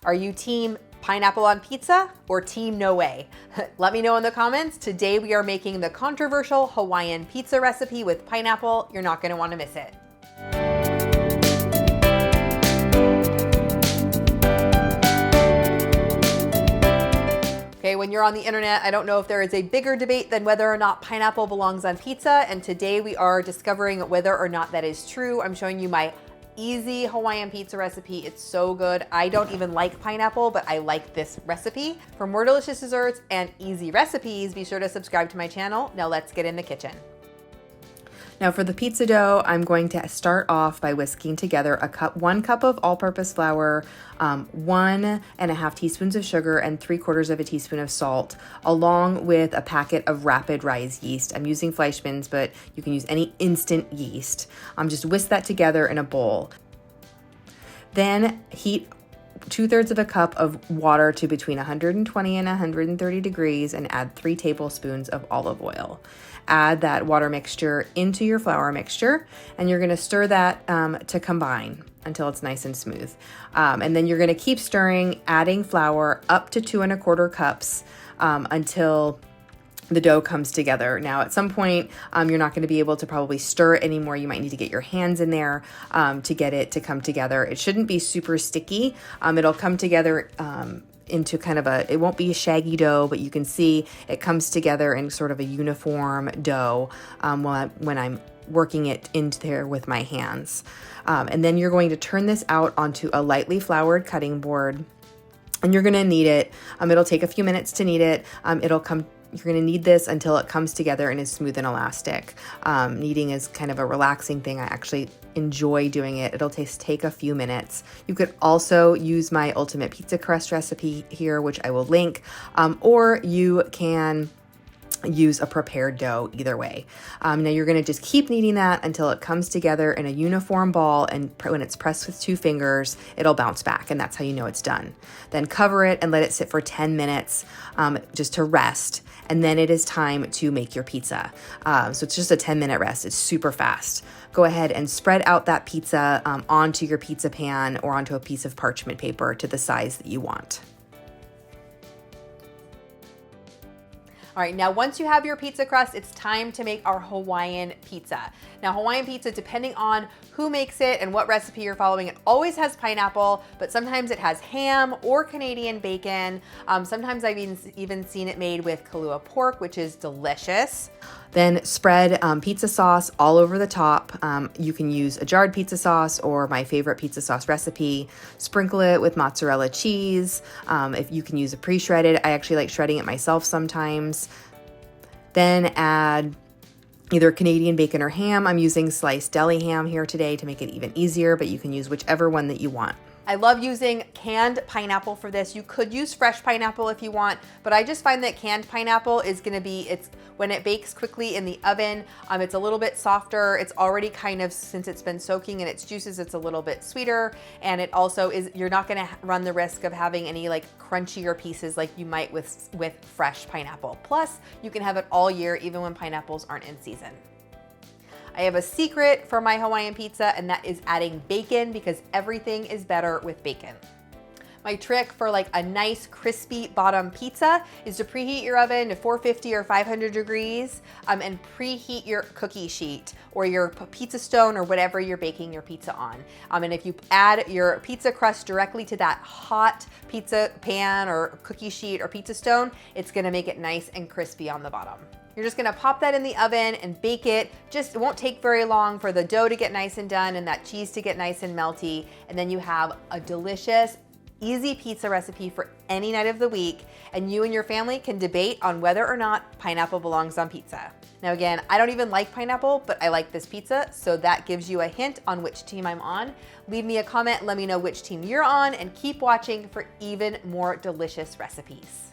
Are you team pineapple on pizza or team no way? Let me know in the comments. Today we are making the controversial Hawaiian pizza recipe with pineapple. You're not gonna wanna miss it. Okay, when you're on the internet, I don't know if there is a bigger debate than whether or not pineapple belongs on pizza, and today we are discovering whether or not that is true. I'm showing you my easy Hawaiian pizza recipe. It's so good. I don't even like pineapple, but I like this recipe. For more delicious desserts and easy recipes, be sure to subscribe to my channel. Now let's get in the kitchen. Now for the pizza dough, I'm going to start off by whisking together 1 cup of all-purpose flour, 1.5 teaspoons of sugar, and 3/4 of a teaspoon of salt, along with a packet of RapidRise yeast. I'm using Fleischmann's, but you can use any instant yeast. Just whisk that together in a bowl. Then heat 2/3 of a cup of water to between 120 and 130 degrees and add 3 tablespoons of olive oil. Add that water mixture into your flour mixture, and you're gonna stir that to combine until it's nice and smooth. And then you're gonna keep stirring, adding flour up to 2 1/4 cups until the dough comes together. Now, at some point, you're not gonna be able to probably stir it anymore. You might need to get your hands in there to get it to come together. It shouldn't be super sticky. It'll come together into kind of it won't be a shaggy dough, but you can see it comes together in sort of a uniform dough when I'm working it into there with my hands. And then you're going to turn this out onto a lightly floured cutting board, and you're gonna knead it. It'll take a few minutes to knead it. You're gonna knead this until it comes together and is smooth and elastic. Kneading is kind of a relaxing thing. I actually enjoy doing it. It'll take a few minutes. You could also use my ultimate pizza crust recipe here, which I will link, or you can use a prepared dough, either way. Now you're gonna just keep kneading that until it comes together in a uniform ball, and when it's pressed with 2 fingers, it'll bounce back, and that's how you know it's done. Then cover it and let it sit for 10 minutes just to rest, and then it is time to make your pizza. So it's just a 10-minute rest. It's super fast. Go ahead and spread out that pizza onto your pizza pan or onto a piece of parchment paper to the size that you want. All right, now once you have your pizza crust, it's time to make our Hawaiian pizza. Now Hawaiian pizza, depending on who makes it and what recipe you're following, it always has pineapple, but sometimes it has ham or Canadian bacon. Sometimes I've even seen it made with Kalua pork, which is delicious. Then spread pizza sauce all over the top. You can use a jarred pizza sauce or my favorite pizza sauce recipe. Sprinkle it with mozzarella cheese. If you can use a pre-shredded, I actually like shredding it myself sometimes. Then add either Canadian bacon or ham. I'm using sliced deli ham here today to make it even easier, but you can use whichever one that you want. I love using canned pineapple for this. You could use fresh pineapple if you want, but I just find that canned pineapple is gonna be, when it bakes quickly in the oven, it's a little bit softer. It's already kind of, since it's been soaking in its juices, it's a little bit sweeter. And it also is, you're not gonna run the risk of having any like crunchier pieces like you might with fresh pineapple. Plus, you can have it all year, even when pineapples aren't in season. I have a secret for my Hawaiian pizza, and that is adding bacon, because everything is better with bacon. My trick for like a nice crispy bottom pizza is to preheat your oven to 450 or 500 degrees and preheat your cookie sheet or your pizza stone or whatever you're baking your pizza on. And if you add your pizza crust directly to that hot pizza pan or cookie sheet or pizza stone, it's gonna make it nice and crispy on the bottom. You're just gonna pop that in the oven and bake it. It won't take very long for the dough to get nice and done and that cheese to get nice and melty. And then you have a delicious, easy pizza recipe for any night of the week. And you and your family can debate on whether or not pineapple belongs on pizza. Now again, I don't even like pineapple, but I like this pizza, so that gives you a hint on which team I'm on. Leave me a comment, let me know which team you're on, and keep watching for even more delicious recipes.